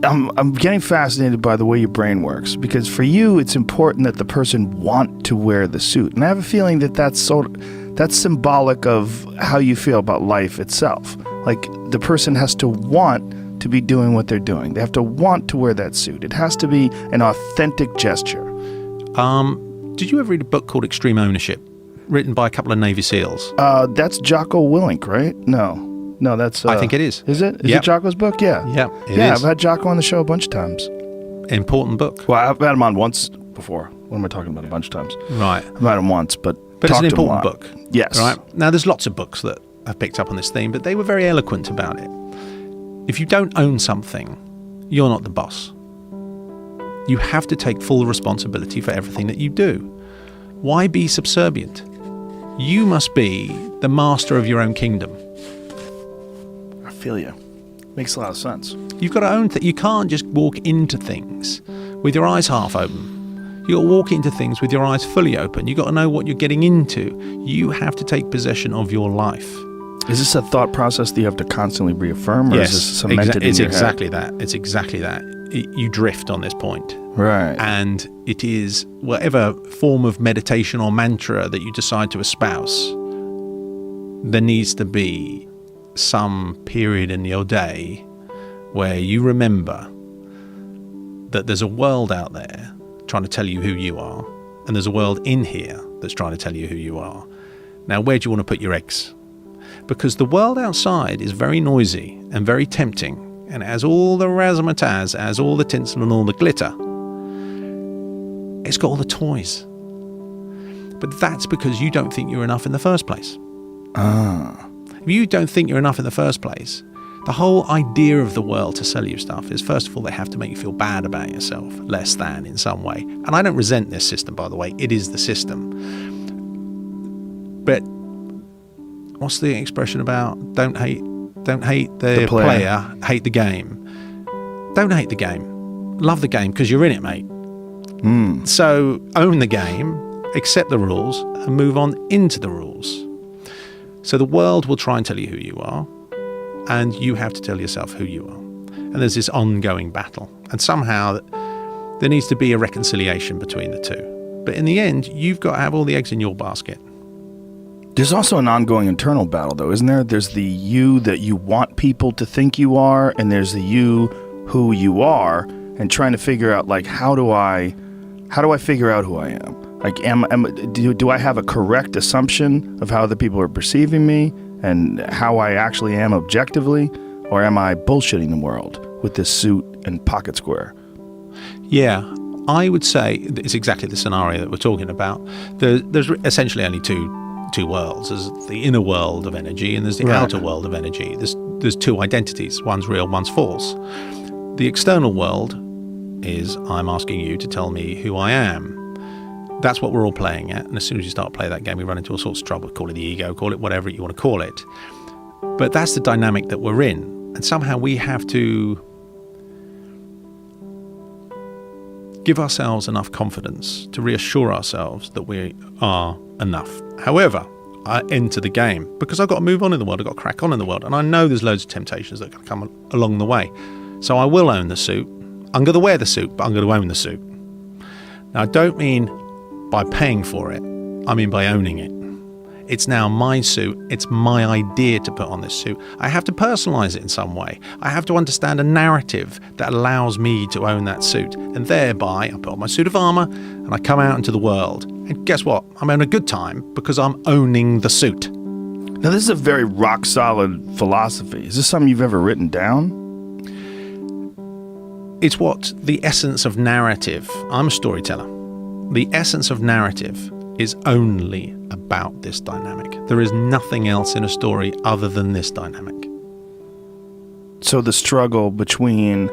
I'm getting fascinated by the way your brain works, because for you, it's important that the person want to wear the suit. And I have a feeling that that's symbolic of how you feel about life itself. Like, the person has to want to be doing what they're doing. They have to want to wear that suit. It has to be an authentic gesture. Did you ever read a book called Extreme Ownership, written by a couple of Navy SEALs? That's Jocko Willink, right? No, that's... I think it is. Is it? Is Yep. it Jocko's book? Yeah. Yeah, it Yeah, is. I've had Jocko on the show a bunch of times. Important book. Well, I've had him on once before. What am I talking about? A bunch of times. Right. I've had him once, but But it's an talked to him a important lot. book. Yes. Right. Now, there's lots of books that have picked up on this theme, but they were very eloquent about it. If you don't own something, you're not the boss. You have to take full responsibility for everything that you do. Why be subservient? You must be the master of your own kingdom. I feel you. Makes a lot of sense. You've got to own you can't just walk into things with your eyes half open. You've got to walk into things with your eyes fully open. You've got to know what you're getting into. You have to take possession of your life. Is this a thought process that you have to constantly reaffirm, or is this cemented in it's your exactly head? that. It's exactly that. You drift on this point. Right. And it is whatever form of meditation or mantra that you decide to espouse, there needs to be some period in your day where you remember that there's a world out there trying to tell you who you are, and there's a world in here that's trying to tell you who you are. Now, where do you want to put your eggs? Because the world outside is very noisy and very tempting, and it has all the razzmatazz, it has all the tinsel and all the glitter. It's got all the toys. But that's because you don't think you're enough in the first place. If you don't think you're enough in the first place, the whole idea of the world to sell you stuff is, first of all, they have to make you feel bad about yourself, less than in some way. And I don't resent this system, by the way. It is the system. But what's the expression about don't hate the player, hate the game? Don't hate the game. Love the game, because you're in it, mate. So own the game, accept the rules, and move on into the rules. So the world will try and tell you who you are, and you have to tell yourself who you are. And there's this ongoing battle. And somehow there needs to be a reconciliation between the two. But in the end, you've got to have all the eggs in your basket. There's also an ongoing internal battle, though, isn't there? There's the you that you want people to think you are, and there's the you who you are, and trying to figure out, like, how do I figure out who I am? Like, do I have a correct assumption of how the people are perceiving me and how I actually am objectively, or am I bullshitting the world with this suit and pocket square? Yeah, I would say it's exactly the scenario that we're talking about. There's essentially only two worlds. There's the inner world of energy, and there's the outer world of energy. There's two identities. One's real, one's false. The external world is, I'm asking you to tell me who I am. That's what we're all playing at. And as soon as you start playing that game, we run into all sorts of trouble. Call it the ego, call it whatever you want to call it. But that's the dynamic that we're in. And somehow we have to give ourselves enough confidence to reassure ourselves that we are enough. However, I enter the game because I've got to move on in the world. I've got to crack on in the world. And I know there's loads of temptations that can come along the way. So I will own the suit. I'm going to wear the suit, but I'm going to own the suit. Now, I don't mean by paying for it. I mean by owning it. It's now my suit. It's my idea to put on this suit. I have to personalize it in some way. I have to understand a narrative that allows me to own that suit. And thereby, I put on my suit of armor and I come out into the world. And guess what? I'm having a good time because I'm owning the suit. Now, this is a very rock-solid philosophy. Is this something you've ever written down? It's what the essence of narrative. I'm a storyteller. The essence of narrative is only about this dynamic. There is nothing else in a story other than this dynamic. So the struggle between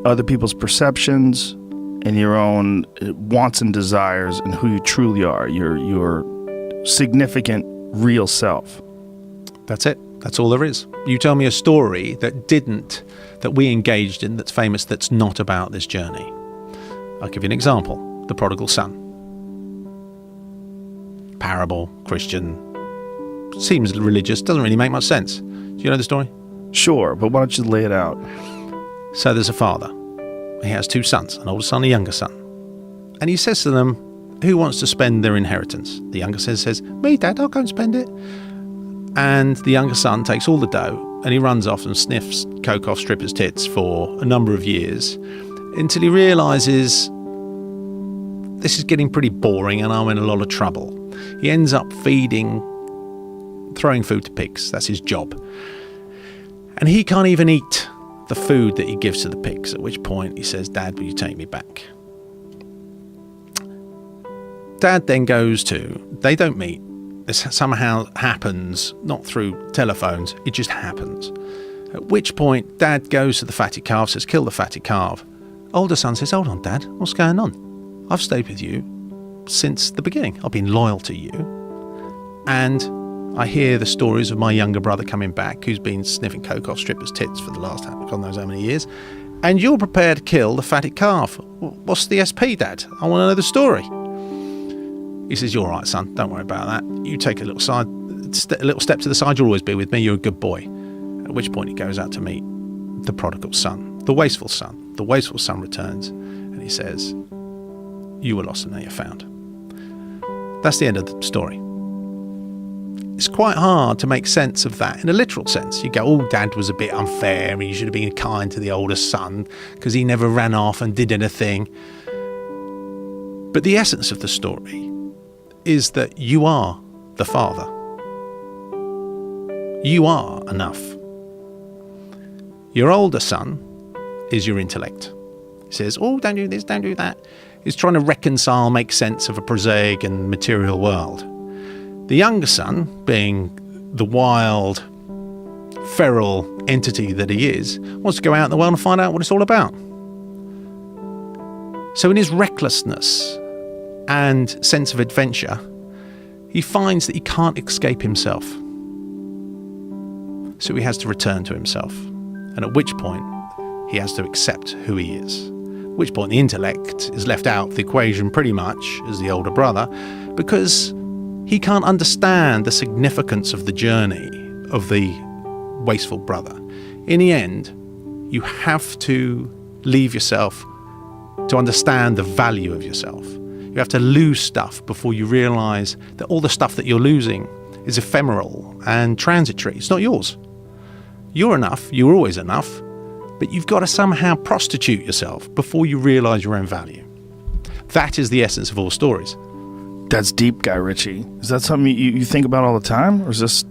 other people's perceptions and your own wants and desires and who you truly are, your significant real self. That's it. That's all there is. You tell me a story that we engaged in, that's famous, that's not about this journey. I'll give you an example. The Prodigal Son. Parable, Christian, seems religious, doesn't really make much sense. Do you know the story? Sure, but why don't you lay it out? So there's a father. He has 2 sons, an older son and a younger son. And he says to them, who wants to spend their inheritance? The younger son says, me, Dad, I'll go and spend it. And the younger son takes all the dough and he runs off and sniffs coke off strippers' tits for a number of years until he realises this is getting pretty boring and I'm in a lot of trouble. He ends up throwing food to pigs. That's his job. And he can't even eat the food that he gives to the pigs, at which point he says, Dad, will you take me back? Dad then they don't meet. This somehow happens, not through telephones, it just happens. At which point, Dad goes to the fatted calf, says, kill the fatted calf. Older son says, hold on, Dad, what's going on? I've stayed with you since the beginning. I've been loyal to you. And I hear the stories of my younger brother coming back, who's been sniffing coke off strippers' tits for the last God knows how many years. And you're prepared to kill the fatted calf. What's the SP, Dad? I want to know the story. He says, you're all right, son. Don't worry about that. You take a little step to the side. You'll always be with me. You're a good boy. At which point he goes out to meet the prodigal son, the wasteful son. The wasteful son returns and he says, you were lost and now you're found. That's the end of the story. It's quite hard to make sense of that in a literal sense. You go, oh, Dad was a bit unfair and you should have been kind to the older son because he never ran off and did anything. But the essence of the story is that you are the father. You are enough. Your older son is your intellect. He says, oh, don't do this, don't do that. He's trying to reconcile, make sense of a prosaic and material world. The younger son, being the wild, feral entity that he is, wants to go out in the world and find out what it's all about. So in his recklessness and sense of adventure, he finds that he can't escape himself. So he has to return to himself. And at which point, he has to accept who he is. At which point, the intellect is left out of the equation pretty much as the older brother, because he can't understand the significance of the journey of the wasteful brother. In the end, you have to leave yourself to understand the value of yourself. You have to lose stuff before you realise that all the stuff that you're losing is ephemeral and transitory. It's not yours. You're enough. You're always enough. But you've got to somehow prostitute yourself before you realise your own value. That is the essence of all stories. That's deep, Guy Ritchie. Is that something you think about all the time? Or is this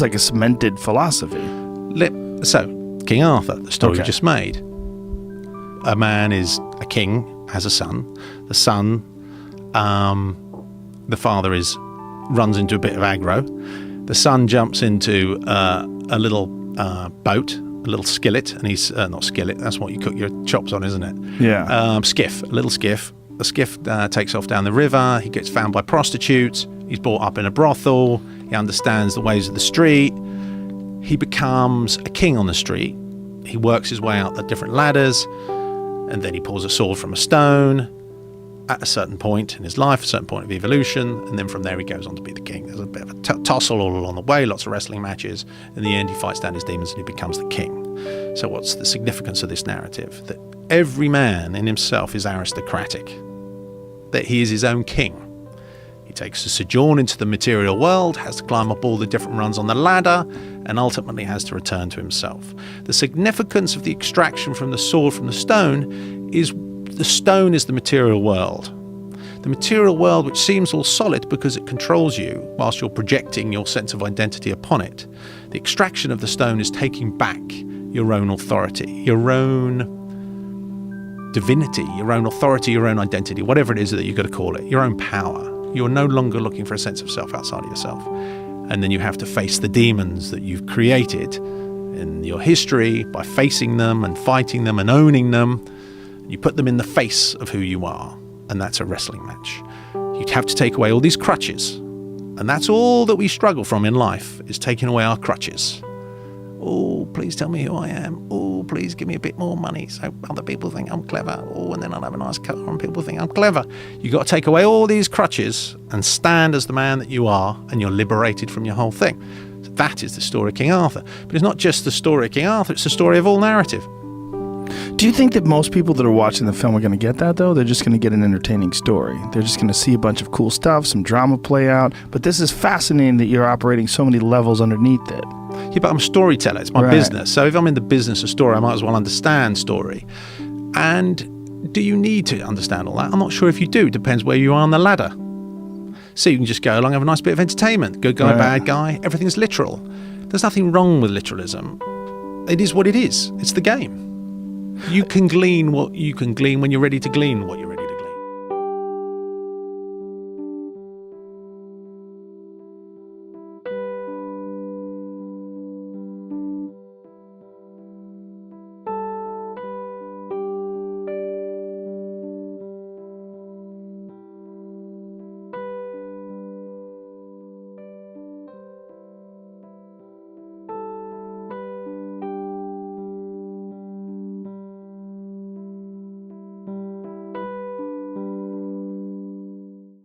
like a cemented philosophy? So, King Arthur, the story we just made. A man is a king, has a son. The son, the father runs into a bit of aggro. The son jumps into a little boat, a little skillet, and he's not skillet. That's what you cook your chops on, isn't it? Yeah. Skiff, a little skiff. The skiff takes off down the river. He gets found by prostitutes. He's brought up in a brothel. He understands the ways of the street. He becomes a king on the street. He works his way out the different ladders, and then he pulls a sword from a stone at a certain point in his life, a certain point of evolution, and then from there he goes on to be the king. There's a bit of a tussle all along the way, lots of wrestling matches. In the end, he fights down his demons and he becomes the king. So what's the significance of this narrative? That every man in himself is aristocratic, that he is his own king. He takes a sojourn into the material world, has to climb up all the different rungs on the ladder, and ultimately has to return to himself. The significance of the extraction from the sword from the stone is the stone is the material world. The material world, which seems all solid because it controls you whilst you're projecting your sense of identity upon it. The extraction of the stone is taking back your own authority, your own divinity, your own authority, your own identity, whatever it is that you've got to call it, your own power. You're no longer looking for a sense of self outside of yourself. And then you have to face the demons that you've created in your history by facing them and fighting them and owning them. You put them in the face of who you are, and that's a wrestling match. You'd have to take away all these crutches, and that's all that we struggle from in life, is taking away our crutches. Oh, please tell me who I am. Oh, please give me a bit more money so other people think I'm clever. Oh, and then I'll have a nice car and people think I'm clever. You've got to take away all these crutches and stand as the man that you are, and you're liberated from your whole thing. So that is the story of King Arthur. But it's not just the story of King Arthur, it's the story of all narrative. Do you think that most people that are watching the film are going to get that, though? They're just going to get an entertaining story. They're just going to see a bunch of cool stuff, some drama play out. But this is fascinating that you're operating so many levels underneath it. Yeah, but I'm a storyteller. It's my Right. business. So if I'm in the business of story, I might as well understand story. And do you need to understand all that? I'm not sure if you do. It depends where you are on the ladder. So you can just go along, have a nice bit of entertainment. Good guy, Right. bad guy. Everything's literal. There's nothing wrong with literalism. It is what it is. It's the game. You can glean what you can glean when you're ready to glean what you're ready.